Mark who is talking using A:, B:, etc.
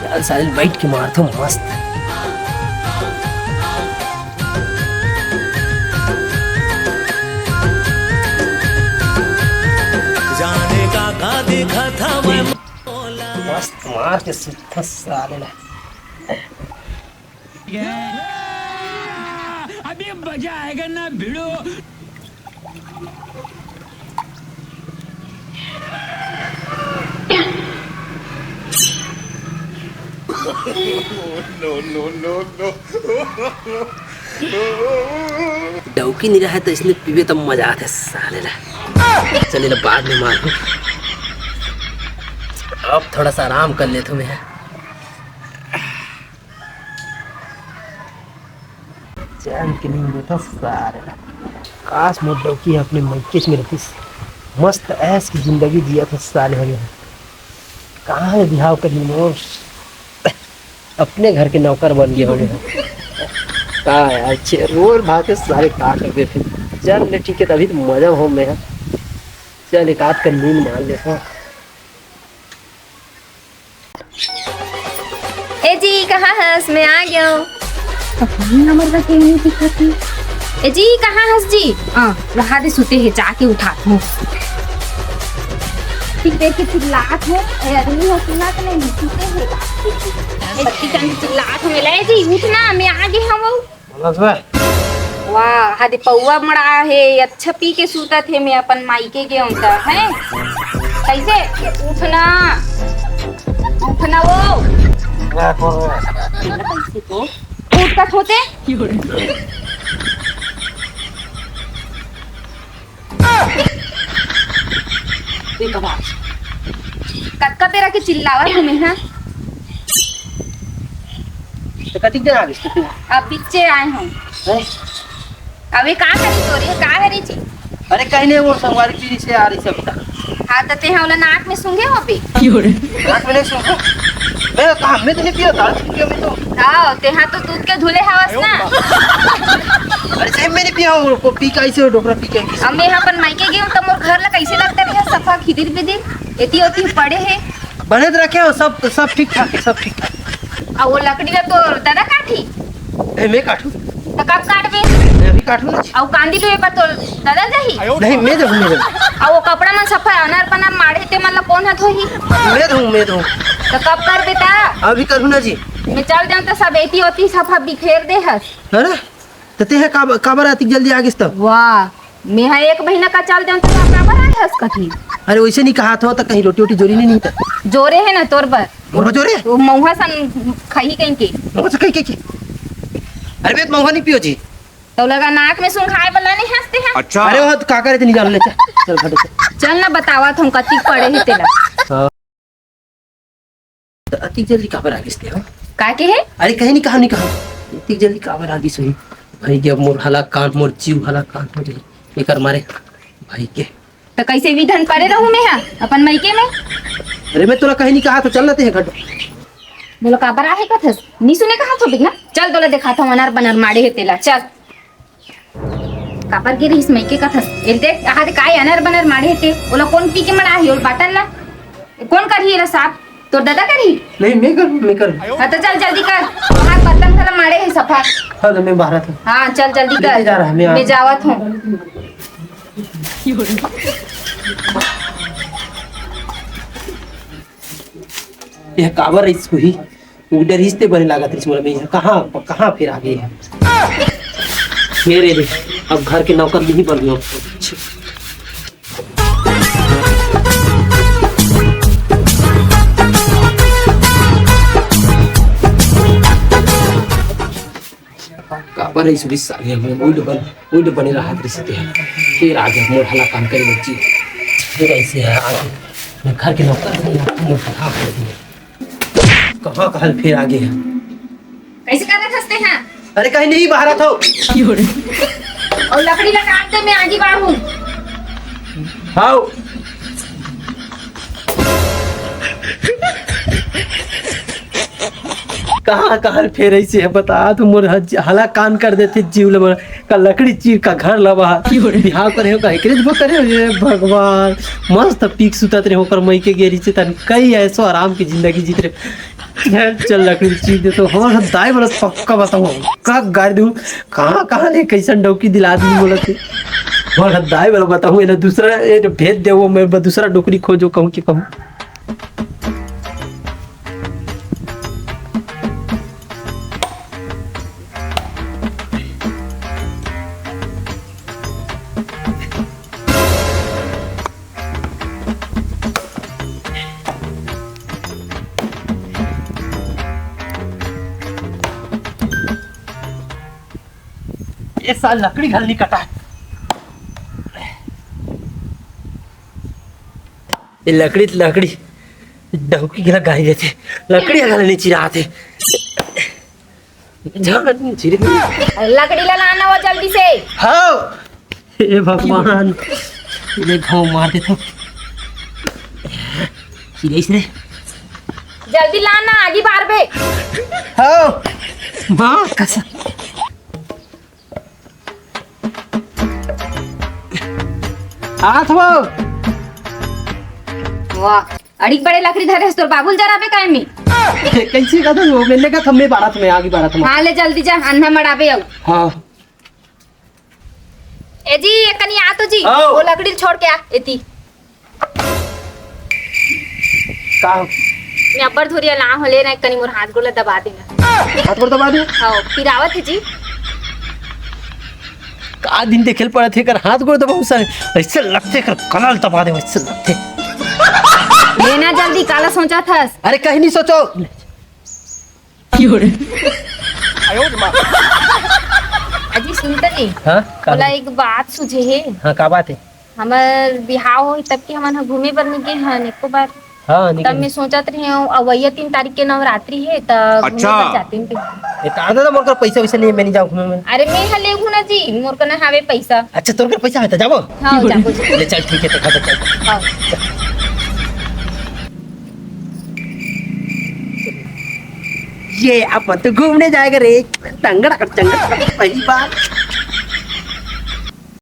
A: चल साले बैठ के मार तो मस्त।
B: जाने का देखा था मैं
A: मस्त मार के सुता साले ना।
C: अभी मजा आएगा ना भिड़ो।
A: डौकी नहीं रहा है तो इसलिए पीवे तो मजा आता है साले ना। चलिए ना बाद में मारूं, अब थोड़ा सा आराम कर ले तुम्हें। चैन के नहीं देता सारे ना। काश मोर डौकी अपने मैकेज में रहती, मस्त ऐश की जिंदगी जिया था साले हो गया। कहाँ है बिहाव कर मोर, अपने घर के नौकर बन गया हो गया। कहा है अच्छे रोज भाते सारे कहा करते थे। चल ले ठीक है, तभी तो मजा हो में। चल एक आध का नींद मान ले।
D: ए जी कहाँ हंस, मैं आ गया हूँ। नंबर का क्यों नहीं दिखाती? ए जी कहाँ हंस जी? वहाँ दे सुते है, जाके उठाता हूँ। ठीक देख के चिल्लात है, अरे हो चिल्लात नहीं, सुते है। बत्ती चंद चिल्लात है, ले जी उठना, मैं आ गया हूँ। वाह हादे पौवा मड़ा है, अच्छा पी के सूता थे, मैं अपन मायके गया हूँ है। कैसे उठना उठना वो कैसे तो उठ का सोते कक्का तेरा के चिल्लावा तुम्हें है।
A: तो कति दिन आ गई
D: अब पीछे आए हम। अबे का करी तोरी का है रे जी?
A: अरे कहीं नहीं, वो संगवारी चीज से आ रही सब।
D: हाँ तो ते वाला नाक में सूंघे हो बे?
A: नाक में नहीं सुनो, मैं कहा मैं तो नहीं पिया था में तो।
D: आओ ते हाँ तो दूध के धुले हवस ना।
A: अरे सही मैं नहीं पिया हूँ, को पी कैसे हो डोकरा पी कैसे।
D: अब मैं यहाँ पर मायके गई हूँ तो मोर घर ला कैसे लगता है सफा खिदिर बिदिर एती ओती पड़े है।
A: बने तो रखे हो सब ठीक ठाक है, सब ठीक ठाक।
D: और वो लकड़ी ला तो दादा काटी
A: मैं काटू
D: तो कब काटबे?
A: मैं अभी काटू ना।
D: और कांदी लो पर तो दादा जाही
A: नहीं मैं दूँ
D: और वो कपड़ा मन सफा अनार पनार मारे ते मतलब कौन हाथ होही?
A: मैं दूँ
D: तो कब कर बेटा?
A: अभी करूँ ना जी।
D: मैं चल जाऊँ तो सब एती ओती सफा बिखेर दे हस।
A: अरे तो ते है काबर आती जल्दी आ गई तब।
D: वाह मैं हाँ एक महीना का चल जाऊँ तो काबर आए हस कथी?
A: अरे वैसे नहीं कहा था तो कहीं रोटी वोटी जोरी नहीं था।
D: जोरे है ना तोर पर
A: मोर जोरे
D: वो महुआ सन खाई कहीं के
A: कहीं अरे मैं महुआ नहीं पियो जी।
D: तो लगा नाक में सुन खाए वाला नहीं हंसते हैं।
A: अच्छा अरे वो तो काका रहते नहीं जान ले। चल फटे
D: चल ना बतावा तुम कति पड़े है तेरा।
A: तो अति जल्दी काबर आ गई हो?
D: का के है?
A: अरे कहीं नहीं कहा इतनी जल्दी काबर आ गई सही भाई के। अब मोर हला कांट मोर जीव हला कांट हो जाई एकर मारे भाई के।
D: तो कैसे विधन करे रहूं मैं यहाँ अपन मायके में?
A: अरे मैं तोला कहीं नहीं कहा तो चल लेते हैं घट।
D: बोलो काबर आहे कथस नी सुने कहा तो बिना चल तोला दिखाता हूं अनार बनार मारे है तेला। चल काबर गिरी इस मायके कथस एलते आहा काय अनार बनार मारे है ते ओला कौन पी के मड़ा है और बाटल ला कौन करही रे साहब? तो दादा करी
A: नहीं मैं करूं।
D: हाँ तो चल जल्दी कर, वहाँ बर्तन थला मारे है सफा।
A: हाँ तो मैं बाहर था।
D: हाँ चल जल्दी कर,
A: जा रहा है
D: मैं जावत हूँ।
A: यह काबर इसको ही उधर रिश्ते बने लगा था इसमें। मैं कहाँ फिर आ गई है मेरे रे। अब घर के नौकर नहीं बन गया। काबर इस साले में उड़ बने रहा रिश्ते फिर आ गया मोर हला काम करे बच्ची। फिर ऐसे है आगे मैं घर के नौकर नहीं कहाँ कहाँ फिर आ गया।
D: कैसे कर रहे हंसते हैं?
A: अरे कहीं नहीं बाहर था।
D: और लकड़ी का काट दे मैं आगे बढ़ूं।
A: हाँ कहाँ फिर ऐसे है बता तो मोर हला कान कर देते जीव ले का लकड़ी चीर का घर लबा बिहाव करे हो कहे करे रे भगवान। मस्त पीक सुतत रे होकर मई के गेरी से तन कई ऐसो आराम की जिंदगी जीत रहे। चल लकड़ी चीज दे तो हमारा दाई बोला पक्का बताऊँ का गाड़ी दूँ कहाँ कहाँ ले कैसन डौकी दिला दी बोला थे हमारा दाई बोला बताऊँ ये दूसरा ये भेज दे वो मैं दूसरा डोकरी खोजो कहूँ कि कहूँ ये साल लकड़ी घलनी कटा है ये लकड़ी डौकी गिला गाड़ी देते लकड़ी घलनी चिराते
D: लकड़ी ला लाना वो जल्दी से।
A: हाँ हे भगवान ये घाव मार देता चिरेस रे
D: जल्दी लाना आगे बार बे।
A: हाँ माँ कसा हाथ वो
D: वाह अड़ी बड़े लकड़ी धरे तो बाबुल जरा पे काय में
A: कैसे का था वो मैंने कहा मैं बारात में आगे बारात में
D: हाँ ले जल्दी जा अन्ना मड़ाबे आओ।
A: हाँ
D: ए जी ये कनी आ तो जी
A: आओ।
D: वो लकड़ी छोड़ के आ एती
A: का
D: मैं अब्बर धोरिया ला हो ले ना कनी मोर हाथ गोला दबा देना।
A: हाथ पर दबा दे
D: हाँ फिर आवत है जी
A: का दिन देखेल पड़े थे कर हाथ गोड़ दबा सारे ऐसे लगते कर कलल दबा दे ऐसे लगते
D: लेना जल्दी काला सोचा थस।
A: अरे कहीं नहीं सोचो
D: अजी सुनते नहीं
A: हाँ
D: बोला एक बात सुझे है
A: हाँ का बात है
D: हमार बिहाव हो तब के हमन घूमे बर निके हन एको बार
A: हाँ
D: तब
A: निकल
D: मैं सोचत रही हूँ अवैया 3 तारीख के नवरात्रि है तब घूमे बर जाती हूँ।
A: ये का दादा मोर का पैसा वैसे नहीं मैं नहीं जाऊँ घूमे में
D: अरे मैं हले हूँ ना जी मोर कने हावे पैसा।
A: अच्छा तोर का पैसा है तो जाओ
D: हाँ जाबो
A: ले चल ठीक है तो खा चल
D: हाँ
A: ये अपन तो घूमने जाएगा रे तंगड़ा कर पहली बार